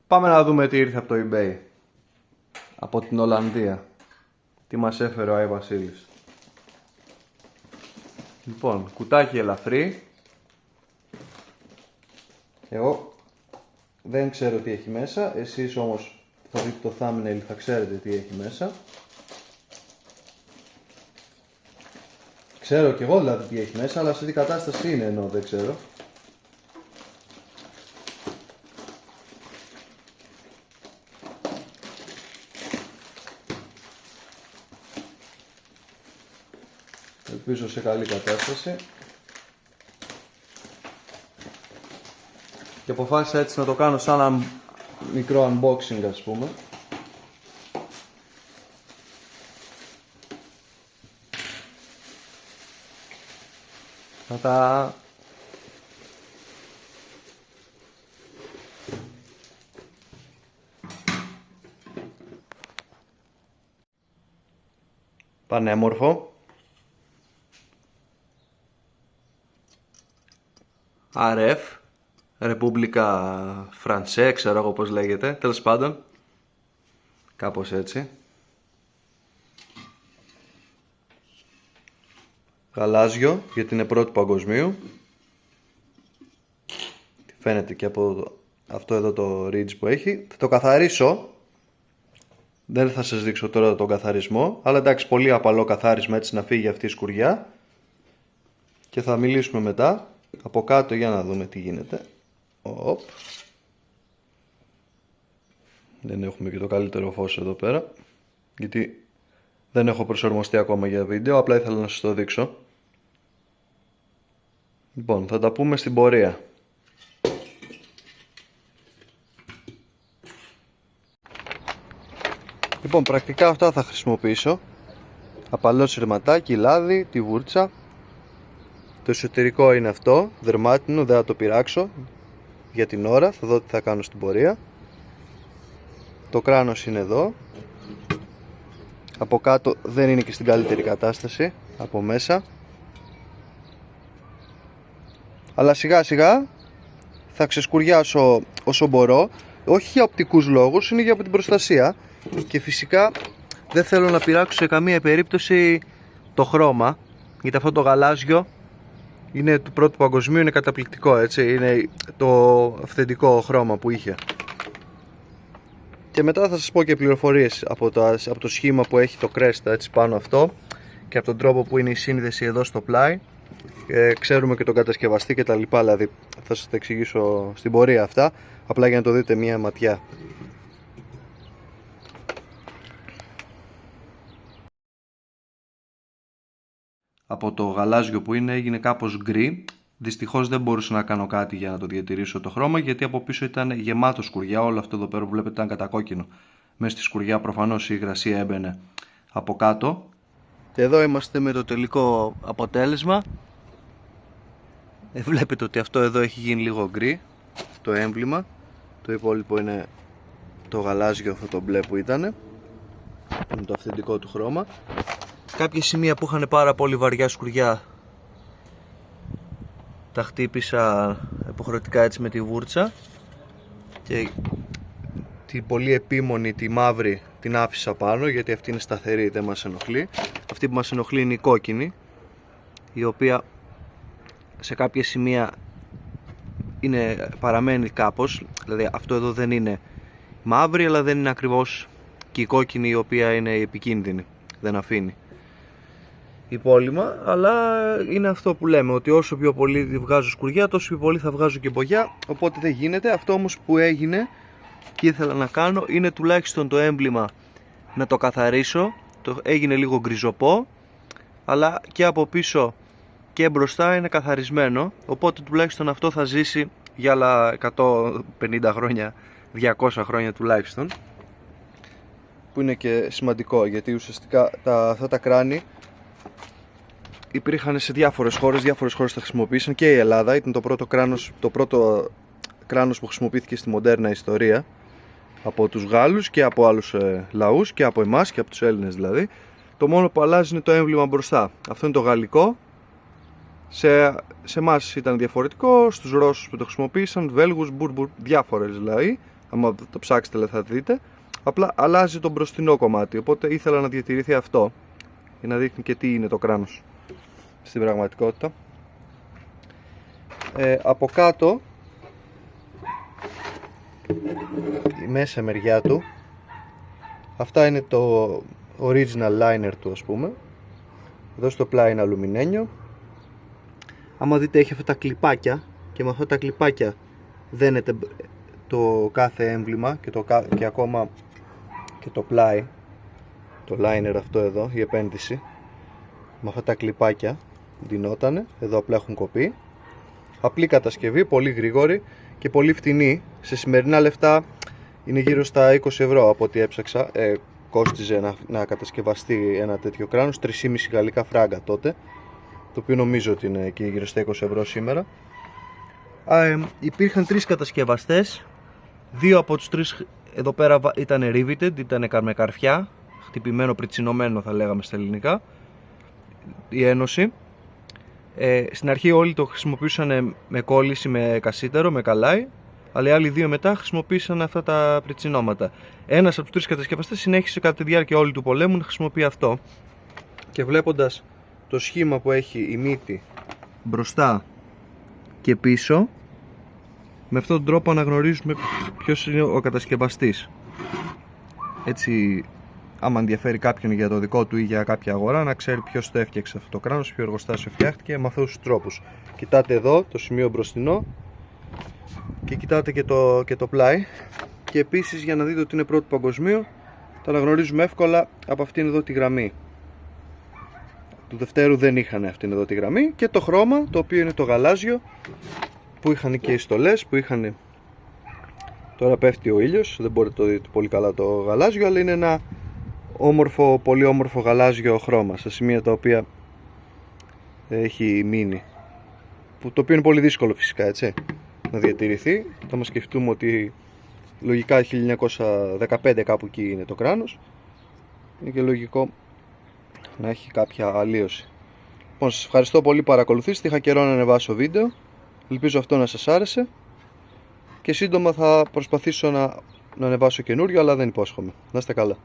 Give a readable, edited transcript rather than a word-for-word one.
Πάμε να δούμε τι ήρθε από το eBay. Από την Ολλανδία. Τι μας έφερε ο Άι Βασίλης. Λοιπόν, κουτάκι ελαφρύ. Εγώ δεν ξέρω τι έχει μέσα. Εσείς όμως θα δείτε το thumbnail, θα ξέρετε τι έχει μέσα. Ξέρω κι εγώ δηλαδή τι έχει μέσα, αλλά σε τι κατάσταση είναι ενώ δεν ξέρω. Ελπίζω σε καλή κατάσταση. Και αποφάσισα έτσι να το κάνω σαν ένα μικρό unboxing, ας πούμε. Να τα... πανέμορφο. RF, Ρεπούμπλικα Φρανσέ, ξέρω εγώ πως λέγεται, τέλος πάντων, κάπως έτσι. Γαλάζιο, γιατί είναι πρώτου παγκοσμίου. Φαίνεται και από αυτό εδώ το ridge που έχει. Θα το καθαρίσω. Δεν θα σας δείξω τώρα τον καθαρισμό, αλλά εντάξει, πολύ απαλό καθάρισμα έτσι να φύγει αυτή η σκουριά. Και θα μιλήσουμε μετά. Από κάτω για να δούμε τι γίνεται. Οπ. Δεν έχουμε και το καλύτερο φως εδώ πέρα, γιατί δεν έχω προσαρμοστεί ακόμα για βίντεο, απλά ήθελα να σας το δείξω. Λοιπόν, θα τα πούμε στην πορεία. Λοιπόν, πρακτικά αυτά θα χρησιμοποιήσω. Απαλό σειρματάκι, λάδι, τη βούρτσα. Το εσωτερικό είναι αυτό, δερμάτινο, δεν θα το πειράξω για την ώρα, θα δω τι θα κάνω στην πορεία. Το κράνος είναι εδώ. Από κάτω δεν είναι και στην καλύτερη κατάσταση, από μέσα. Αλλά σιγά σιγά θα ξεσκουριάσω όσο μπορώ. Όχι για οπτικούς λόγους, είναι για την προστασία. Και φυσικά δεν θέλω να πειράξω σε καμία περίπτωση το χρώμα, γιατί αυτό το γαλάζιο είναι του πρώτου παγκοσμίου, είναι καταπληκτικό, έτσι, είναι το αυθεντικό χρώμα που είχε. Και μετά θα σας πω και πληροφορίες από το σχήμα που έχει το Cresta έτσι πάνω αυτό και από τον τρόπο που είναι η σύνδεση εδώ στο πλάι. Ξέρουμε και τον κατασκευαστή και τα λοιπά, δηλαδή θα σας τα εξηγήσω στην πορεία αυτά, απλά για να το δείτε μία ματιά. Από το γαλάζιο που είναι έγινε κάπως γκρι. Δυστυχώς δεν μπορούσα να κάνω κάτι για να το διατηρήσω το χρώμα, γιατί από πίσω ήταν γεμάτο σκουριά. Όλο αυτό εδώ πέρα που βλέπετε ήταν κατακόκκινο. Μέσα στη σκουριά προφανώς η υγρασία έμπαινε από κάτω. Εδώ είμαστε με το τελικό αποτέλεσμα. Βλέπετε ότι αυτό εδώ έχει γίνει λίγο γκρι, το έμβλημα. Το υπόλοιπο είναι το γαλάζιο, αυτό το μπλε που ήταν. Είναι το αυθεντικό του χρώμα. Κάποια σημεία που είχαν πάρα πολύ βαριά σκουριά τα χτύπησα υποχρεωτικά έτσι με τη βούρτσα, και την πολύ επίμονη, τη μαύρη, την άφησα πάνω, γιατί αυτή είναι σταθερή, δεν μας ενοχλεί. Αυτή που μας ενοχλεί είναι η κόκκινη, η οποία σε κάποια σημεία παραμένει κάπως, δηλαδή αυτό εδώ δεν είναι μαύρη, αλλά δεν είναι ακριβώς και η κόκκινη, η οποία είναι η επικίνδυνη, δεν αφήνει υπόλοιμα, αλλά είναι αυτό που λέμε, ότι όσο πιο πολύ βγάζω σκουριά, τόσο πιο πολύ θα βγάζω και μπογιά, οπότε δεν γίνεται. Αυτό όμως που έγινε και ήθελα να κάνω είναι τουλάχιστον το έμβλημα να το καθαρίσω. Έγινε λίγο γκριζοπό, αλλά και από πίσω και μπροστά είναι καθαρισμένο, οπότε τουλάχιστον αυτό θα ζήσει για άλλα 150 χρόνια, 200 χρόνια τουλάχιστον, που είναι και σημαντικό, γιατί ουσιαστικά αυτά τα κράνη υπήρχαν σε διάφορες χώρες τα χρησιμοποίησαν, και η Ελλάδα ήταν το πρώτο κράνος που χρησιμοποιήθηκε στη μοντέρνα ιστορία από τους Γάλλους και από άλλους λαούς και από εμάς και από τους Έλληνες δηλαδή. Το μόνο που αλλάζει είναι το έμβλημα μπροστά. Αυτό είναι το γαλλικό. Σε εμάς ήταν διαφορετικό, στους Ρώσους που το χρησιμοποίησαν, Βέλγους, Μπούρμπουρ, διάφορες δηλαδή. άμα το ψάξετε θα δείτε. Απλά αλλάζει το μπροστινό κομμάτι, οπότε ήθελα να διατηρηθεί αυτό για να δείχνει και τι είναι το κράνος στην πραγματικότητα. Από κάτω, η μέσα μεριά του, αυτά είναι το original liner του, ας πούμε. Εδώ στο πλάι είναι αλουμινένιο. Άμα δείτε έχει αυτά τα κλιπάκια, και με αυτά τα κλιπάκια δένεται το κάθε έμβλημα και ακόμα και το πλάι, το liner αυτό εδώ, η επένδυση, με αυτά τα κλιπάκια ντυνότανε. Εδώ απλά έχουν κοπεί. Απλή κατασκευή, πολύ γρήγορη και πολύ φτηνή. Σε σημερινά λεφτά είναι γύρω στα 20 ευρώ από ό,τι έψαξα. Κόστιζε να κατασκευαστεί ένα τέτοιο κράνος, 3,5 γαλλικά φράγκα τότε, το οποίο νομίζω ότι είναι εκεί γύρω στα 20 ευρώ σήμερα. Υπήρχαν 3 κατασκευαστές, 2 από τους 3 εδώ πέρα ήταν riveted, ήταν με καρφιά, χτυπημένο, πριτσινωμένο θα λέγαμε στα ελληνικά, η ένωση. Στην αρχή όλοι το χρησιμοποιούσαν με κόλληση, με κασίτερο, με καλάι, αλλά οι άλλοι 2 μετά χρησιμοποίησαν αυτά τα πριτσινώματα. Ένας από τους 3 κατασκευαστές συνέχισε κατά τη διάρκεια όλη του πολέμου να χρησιμοποιεί αυτό. Και βλέποντας το σχήμα που έχει η μύτη μπροστά και πίσω, με αυτόν τον τρόπο αναγνωρίζουμε ποιος είναι ο κατασκευαστής. Έτσι, άμα ενδιαφέρει κάποιον για το δικό του ή για κάποια αγορά, να ξέρει ποιος το έφτιαξε αυτό το κράνος, ποιο εργοστάσιο φτιάχτηκε, με αυτούς τους τρόπους. Κοιτάτε εδώ το σημείο μπροστινό και κοιτάτε και το πλάι. Και επίσης, για να δείτε ότι είναι πρώτου παγκοσμίου, το αναγνωρίζουμε εύκολα από αυτήν εδώ τη γραμμή. Του δευτέρου δεν είχαν αυτήν εδώ τη γραμμή, και το χρώμα, το οποίο είναι το γαλάζιο, που είχαν και οι στολές, που είχαν. Τώρα πέφτει ο ήλιος, δεν μπορείτε να το δείτε πολύ καλά το γαλάζιο, αλλά είναι ένα όμορφο, πολύ όμορφο γαλάζιο χρώμα στα σημεία τα οποία έχει μείνει, το οποίο είναι πολύ δύσκολο φυσικά, έτσι, να διατηρηθεί. Θα μας σκεφτούμε ότι λογικά 1915 κάπου εκεί είναι το κράνος, είναι και λογικό να έχει κάποια αλλίωση. Λοιπόν, σας ευχαριστώ πολύ που παρακολουθήσατε. Είχα καιρό να ανεβάσω βίντεο, ελπίζω αυτό να σας άρεσε, και σύντομα θα προσπαθήσω να ανεβάσω καινούριο, αλλά δεν υπόσχομαι. Να είστε καλά.